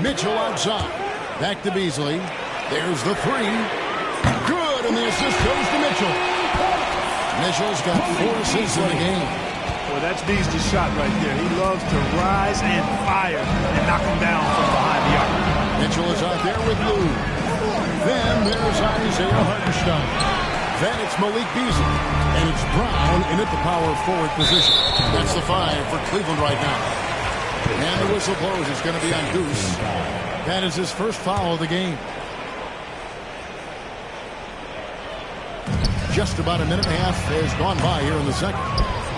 Mitchell outside. Back to Beasley. There's the three. Good, and the assist goes to Mitchell. Mitchell's got 4 assists in the game. Well, that's Beasley's shot right there. He loves to rise and fire and knock him down from behind the arc. Mitchell is out there with Lou. Then there's Isaiah Hartenstein. Then it's Malik Beasley. And it's Brown in at the power forward position. That's the 5 for Cleveland right now. And the whistle blows. It's going to be on Goose. That is his first foul of the game. Just about a minute and a half has gone by here in the second.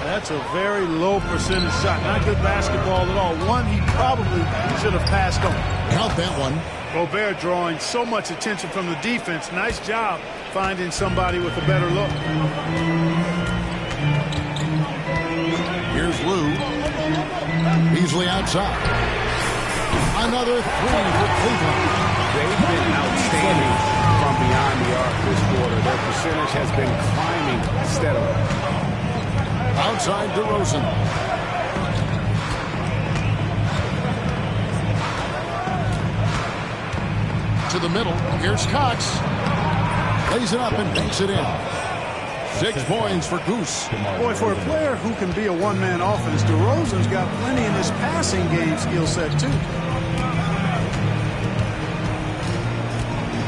That's a very low percentage shot. Not good basketball at all. One he probably should have passed on. Count that one. Gobert drawing so much attention from the defense. Nice job finding somebody with a better look. Here's Lou. Beasley outside. Another 3 for Cleveland. They've been outstanding from beyond the arc this quarter. Their percentage has been climbing steadily. Outside DeRozan. To the middle. Here's Cox. Lays it up and banks it in. 6 points for Goose. Boy, for a player who can be a one-man offense, DeRozan's got plenty in his passing game skill set, too.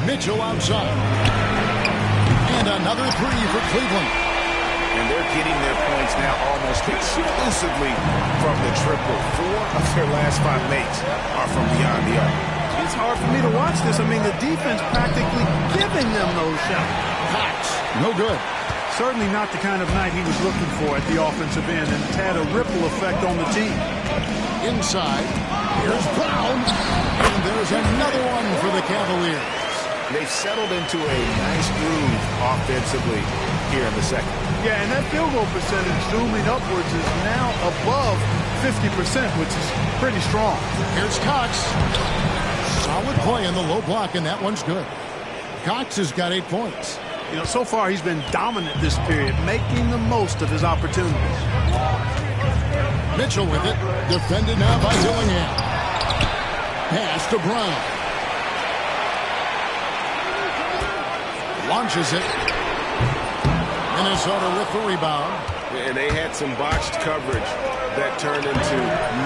Mitchell outside. And another 3 for Cleveland. And they're getting their points now almost exclusively from the triple. 4 of their last 5 makes are from beyond the arc. It's hard for me to watch this. I mean, the defense practically giving them those shots. Cox, no good. Certainly not the kind of night he was looking for at the offensive end, and it's had a ripple effect on the team. Inside, here's Brown, and there's another one for the Cavaliers. They've settled into a nice groove offensively here in the second. Yeah, and that field goal percentage zooming upwards is now above 50%, which is pretty strong. Here's Cox. Solid play in the low block, and that one's good. Cox has got 8 points. You know, so far he's been dominant this period, making the most of his opportunities. Mitchell with it. Defended now by Dillingham. Pass to Brown. Launches it. Minnesota with the rebound. And they had some botched coverage that turned into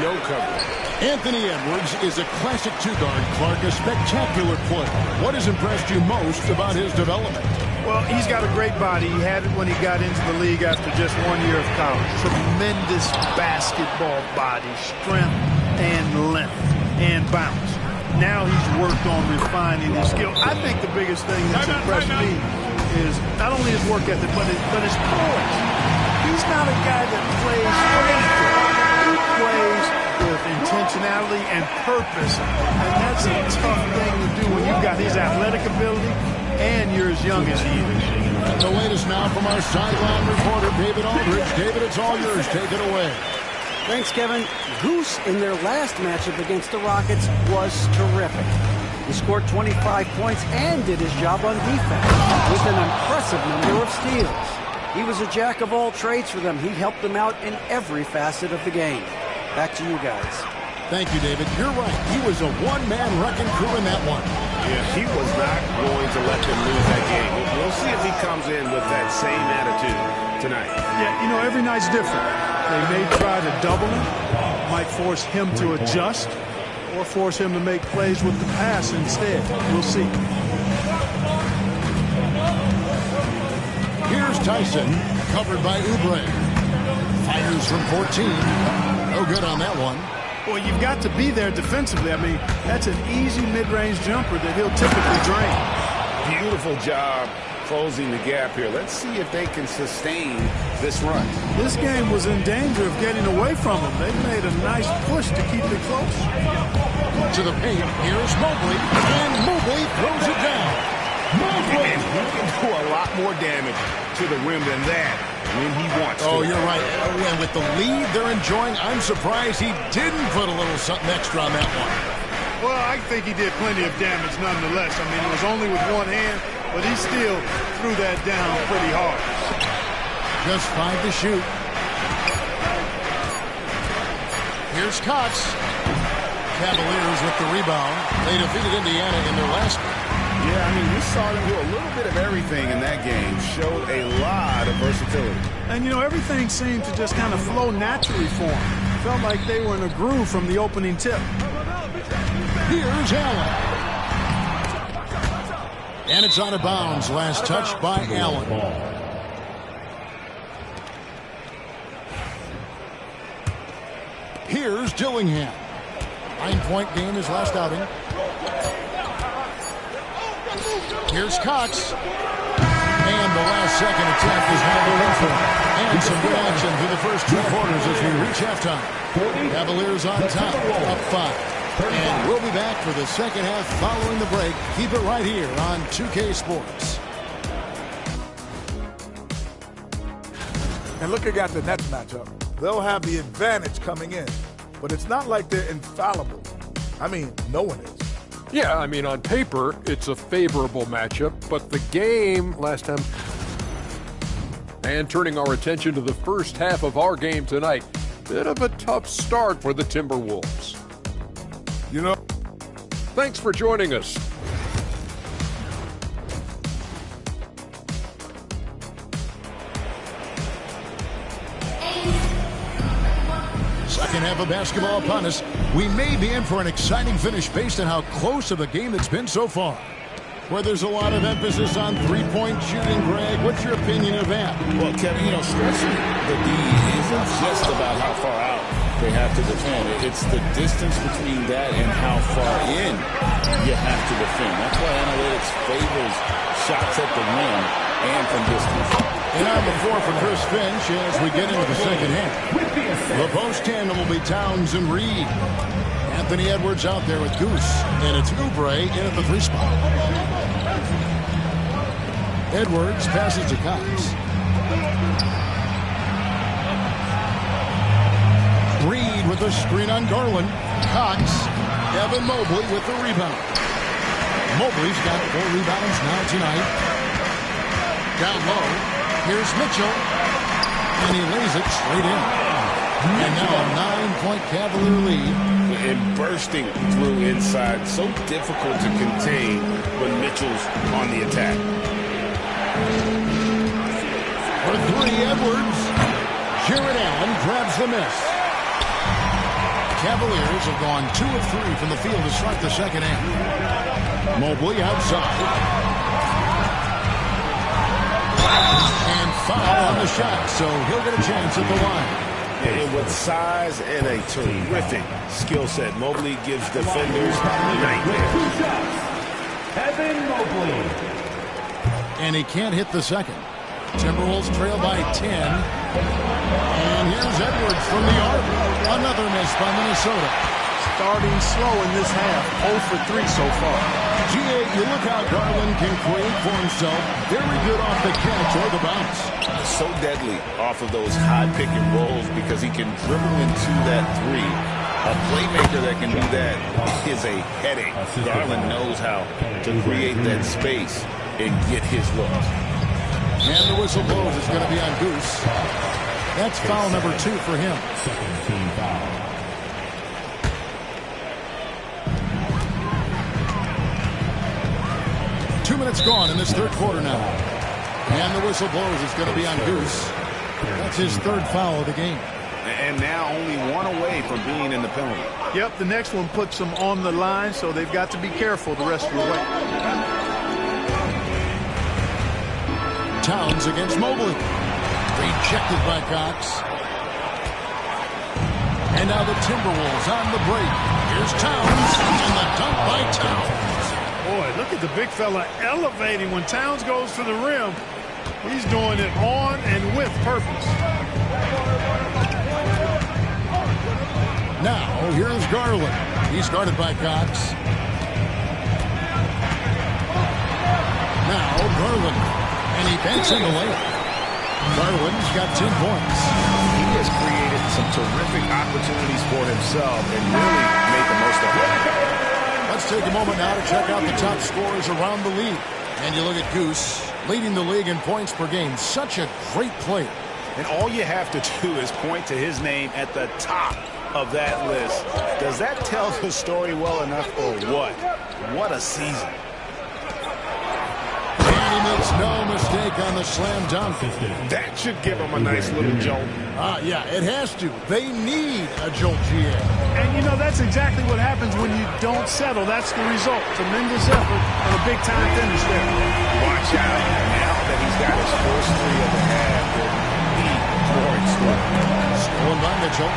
no coverage. Anthony Edwards is a classic 2-guard, Clark, a spectacular player. What has impressed you most about his development? Well, he's got a great body. He had it when he got into the league after just 1 year of college. Tremendous basketball body, strength and length and bounce. Now he's worked on refining his skill. I think the biggest thing that's impressed me is not only his work ethic, but his poise. He's not a guy that plays for anything. He plays with intentionality and purpose, and that's a tough thing to do when you've got his athletic ability and you're as young as he is. The latest now from our sideline reporter, David Aldridge. David, it's all yours. Take it away. Thanks, Kevin. Goose, in their last matchup against the Rockets, was terrific. He scored 25 points and did his job on defense with an impressive number of steals. He was a jack of all trades for them. He helped them out in every facet of the game. Back to you guys. Thank you, David. You're right. He was a one-man wrecking crew in that one. Yeah, he was not going to let them lose that game. We'll see if he comes in with that same attitude tonight. Yeah, you know, every night's different. They may try to double him, might force him to adjust, or force him to make plays with the pass instead. We'll see. Here's Tyson, covered by Oubre. Fires from 14. No good on that one. Well, you've got to be there defensively. I mean, that's an easy mid-range jumper that he'll typically drain. Beautiful job closing the gap here. Let's see if they can sustain this run. This game was in danger of getting away from them. They made a nice push to keep it close. To the paint, here's Mobley, and Mobley throws it down. Mobley! And he can do a lot more damage to the rim than that when he wants to. Oh, you're right. And with the lead they're enjoying, I'm surprised he didn't put a little something extra on that one. Well, I think he did plenty of damage nonetheless. I mean, it was only with one hand, but he still threw that down pretty hard. Just 5 to shoot. Here's Cox. Cavaliers with the rebound. They defeated Indiana in their last game. Yeah, I mean, we saw them do a little bit of everything in that game. Showed a lot of versatility. And, you know, everything seemed to just kind of flow naturally for them. Felt like they were in a groove from the opening tip. Here's Allen. And it's out of bounds. Last touch by Allen. Here's Dillingham. 9-point game his last outing. Here's Cox. And the last second attempt is now the for. And some good action through the first 2 quarters as we reach halftime. Cavaliers on top, up 5. And we'll be back for the second half following the break. Keep it right here on 2K Sports. And looking at the Nets matchup, they'll have the advantage coming in. But it's not like they're infallible. I mean, no one is. Yeah, I mean, on paper, it's a favorable matchup, but the game last time... And turning our attention to the first half of our game tonight, bit of a tough start for the Timberwolves. You know... Thanks for joining us. Second half of basketball upon us. We may be in for an exciting finish based on how close of a game it's been so far. Where there's a lot of emphasis on three-point shooting, Greg. What's your opinion of that? Well, Kevin, you know, stretching the D isn't just about how far out they have to defend. It's the distance between that and how far in you have to defend. That's why analytics favors shots at the rim and from distance. And on the floor for Chris Finch as we get into the second half. The post tandem will be Towns and Reed. Anthony Edwards out there with Goose. And it's Oubre in at the 3 spot. Edwards passes to Cox. Reed with a screen on Garland. Cox. Evan Mobley with the rebound. Mobley's got 4 rebounds now tonight. Down low. Here's Mitchell. And he lays it straight in. And now a 9-point Cavalier lead. And bursting through inside. So difficult to contain when Mitchell's on the attack. For 3, Edwards. Jared Allen grabs the miss. Cavaliers have gone 2 of 3 from the field to start the second half. Mobley outside. And foul on the shot, so he'll get a chance at the line. And with size and a terrific skill set, Mobley gives defenders nightmares. Evan Mobley. And he can't hit the second. Timberwolves trail by 10. And here's Edwards from the arc. Another miss by Minnesota. Starting slow in this half. 0 for 3 so far. G.A., you look how Garland can create for himself. Very good off the catch or the bounce. So deadly off of those high pick and rolls because he can dribble into that 3. A playmaker that can do that is a headache. Garland knows how to create that space and get his looks. And the whistle blows. It's going to be on Goose. That's foul number 2 for him. Second team foul. Minutes gone in this third quarter now. And the whistle blows. It's going to be on Goose. That's his 3rd foul of the game. And now only 1 away from being in the penalty. Yep, the next one puts them on the line, so they've got to be careful the rest of the way. Towns against Mobley. Rejected by Cox. And now the Timberwolves on the break. Here's Towns. And the dunk by Towns. Boy, look at the big fella elevating when Towns goes to the rim. He's doing it on and with purpose. Now, here's Garland. He's guarded by Cox. Now, Garland. And he banks in the layup. Garland's got 10 points. He has created some terrific opportunities for himself and really made the most of it. Let's take a moment now to check out the top scorers around the league. And you look at Goose, leading the league in points per game. Such a great player. And all you have to do is point to his name at the top of that list. Does that tell the story well enough or what? What a season. And he makes no mistake on the slam dunk. That should give him a nice little jolt. Yeah, it has to. They need a jolt, GA. And, you know, that's exactly what happens when you don't settle. That's the result. Tremendous effort and a big-time finish there. Watch out. Now that he's got his first three of the half, he'll be more explosive. Stolen by Mitchell.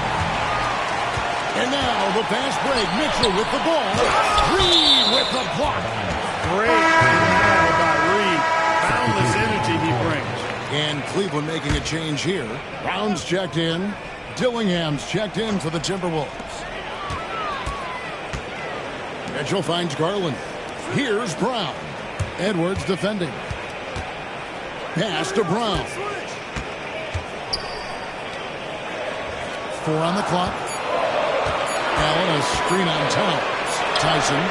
And now the fast break. Mitchell with the ball. Reed with the block. Great denial by Reed. Boundless energy he brings. And Cleveland making a change here. Brown's checked in. Dillingham's checked in for the Timberwolves. Mitchell finds Garland. Here's Brown. Edwards defending. Pass to Brown. 4 on the clock. Allen, a screen on Towns. Tyson.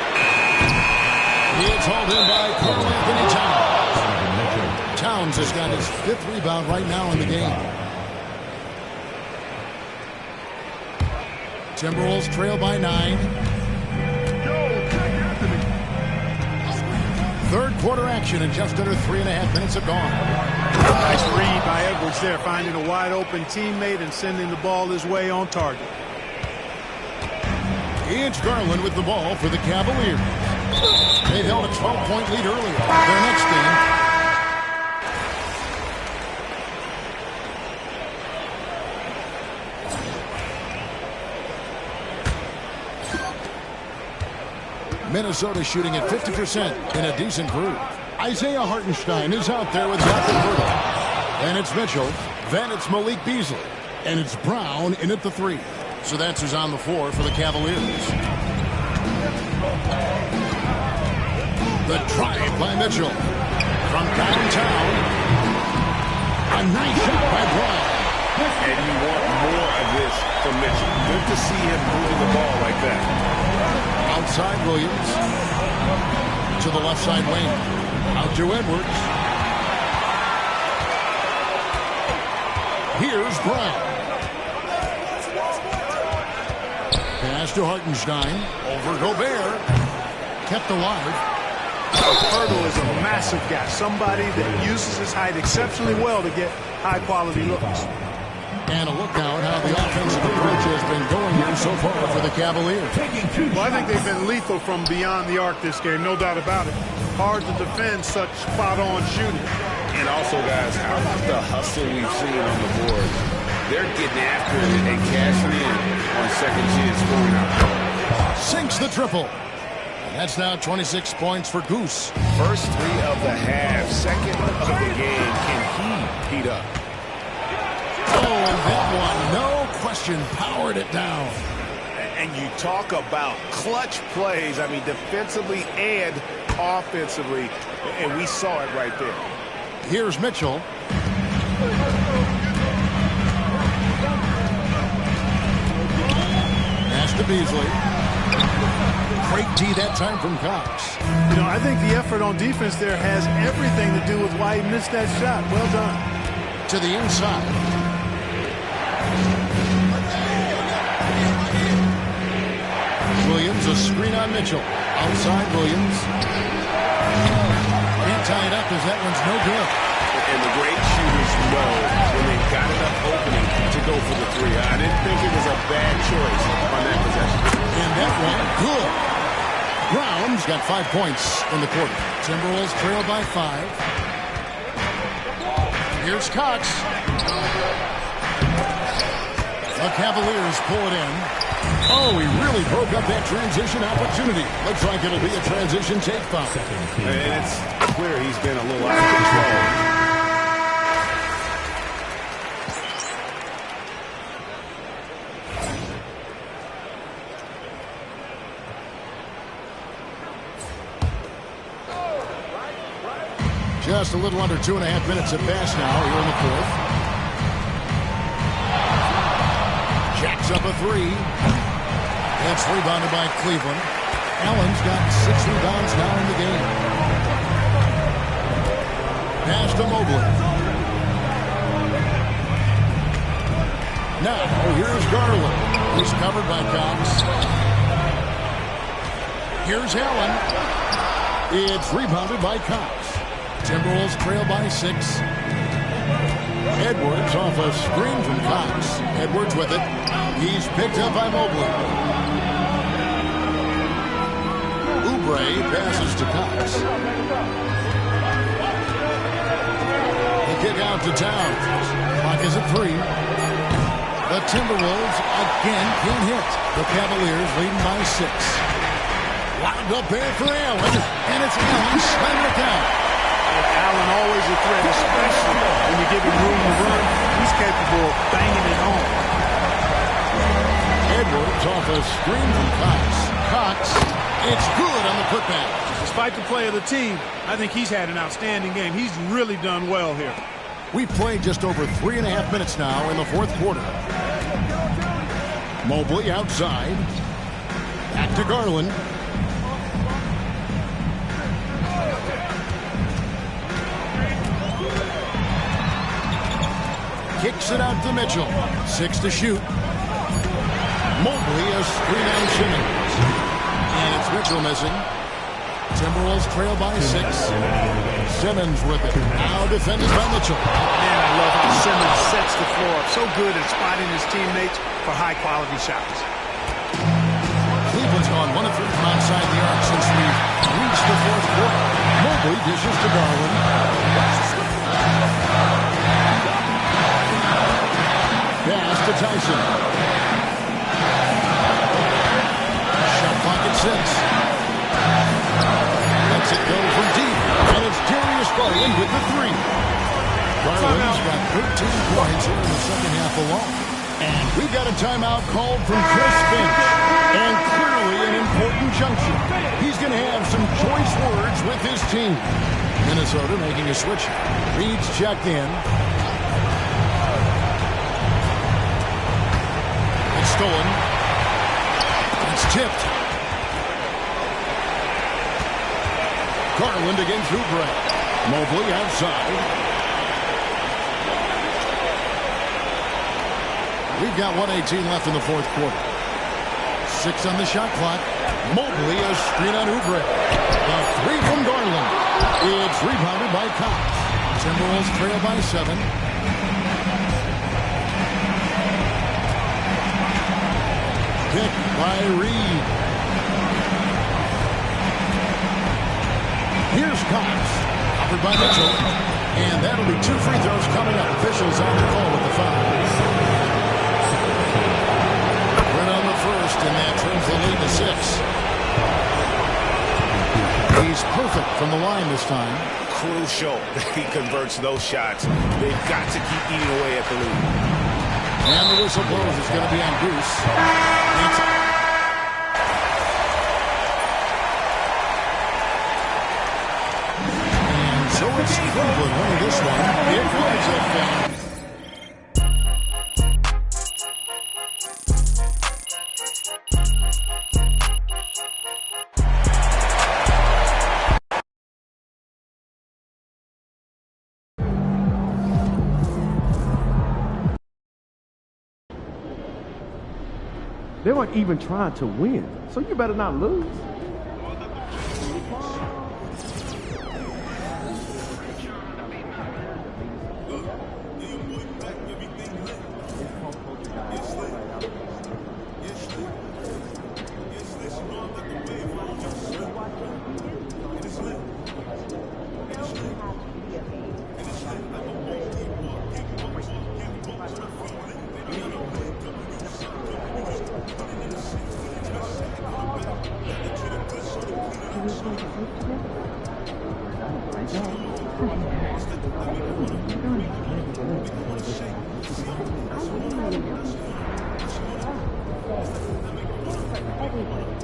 It's hauled in by Carl Anthony Towns. Towns has got his 5th rebound right now in the game. Timberwolves trail by 9. Third quarter action and just under 3.5 minutes have gone. Nice read by Edwards there, finding a wide open teammate and sending the ball his way on target. It's Garland with the ball for the Cavaliers. They held a 12-point lead earlier. Their next game. Minnesota shooting at 50% in a decent groove. Isaiah Hartenstein is out there with Jakob Poeltl. And it's Mitchell. Then it's Malik Beasley. And it's Brown in at the 3. So that's who's on the floor for the Cavaliers. The drive by Mitchell. From downtown. A nice shot by Brown. And you want more of this from Mitchell. Good to see him moving the ball like that. Outside Williams. To the left side wing. Out to Edwards. Here's Brown. Pass to Hartenstein. Over Gobert. Kept alive. Poeltl is a massive guy. Somebody that uses his height exceptionally well to get high-quality looks. And a look now at how the offensive approach has been going here so far for the Cavaliers. Well, I think they've been lethal from beyond the arc this game, no doubt about it. Hard to defend such spot-on shooting. And also, guys, how about the hustle we've seen on the board? They're getting after it and cashing in on second chance scoring out. Sinks the triple. And that's now 26 points for Goose. First 3 of the half, second of the game. Can he heat up? Oh, and that one, no question, powered it down. And you talk about clutch plays, I mean, defensively and offensively, and we saw it right there. Here's Mitchell. Pass to Beasley. Great D that time from Cox. You know, I think the effort on defense there has everything to do with why he missed that shot. Well done. To the inside. Williams, a screen on Mitchell. Outside Williams. Can't tie it up as that one's no good. And the great shooters know when they've got enough opening to go for the 3. I didn't think it was a bad choice on that possession. And that one, good. Brown's got 5 points in the quarter. Timberwolves trail by 5. Here's Cox. The Cavaliers pull it in. Oh, he really broke up that transition opportunity. Looks like it'll be a transition take foul. And it's clear he's been a little out of control. Just a little under 2.5 minutes at pass now here in the 4th. Jacks up a 3. That's rebounded by Cleveland. Allen's got 6 rebounds now in the game. Pass to Mobley. Now here's Garland. He's covered by Cox. Here's Allen. It's rebounded by Cox. Timberwolves trail by 6. Edwards off a screen from Cox. Edwards with it. He's picked up by Mobley. Oubre passes to Cox. The kick out to Towns. Clock is at 3. The Timberwolves again can't hit. The Cavaliers leading by 6. Wound up there for Allen, and it's Allen slamming it down. Allen always a threat, especially when you give him room to run. He's capable of banging it home. Edwards off a screen from Cox. Cox, it's good on the putback. Despite the play of the team, I think he's had an outstanding game. He's really done well here. We've played just over 3.5 minutes now in the fourth quarter. Mobley outside. Back to Garland. Kicks it out to Mitchell. 6 to shoot. Mobley a screen on Simmons. And it's Mitchell missing. Timberwolves trail by 6. Simmons with it. Now defended by Mitchell. Man, I love how Simmons sets the floor up. So good at spotting his teammates for high-quality shots. Cleveland's gone 1 of 3 from outside the arc since we've reached the fourth quarter. Mobley dishes to Garland. Pass to Tyson. Shot clock at 6. Lets it go from deep. And it's Darius Garland with the 3. Garland's got 13 points here in the second half alone. And we've got a timeout called from Chris Finch. And clearly an important juncture. He's going to have some choice words with his team. Minnesota making a switch. Reed's checked in. It's stolen. It's tipped. Garland against Oubre. Mobley outside. We've got 1:18 left in the fourth quarter. 6 on the shot clock. Mobley a screen on Oubre. The 3 from Garland. It's rebounded by Cox. Timberwolves trail by 7. Pick by Reed. Here's Cox. Covered by Mitchell. And that'll be 2 free throws coming up. Officials on the call with the foul. Right on the first, and that turns the lead to 6. He's perfect from the line this time. Crucial that he converts those shots. They've got to keep eating away at the lead. And the whistle blows. It's going to be on Goose. And so it's Cleveland winning this one. It was a fan. They weren't even trying to win, so you better not lose. Everybody.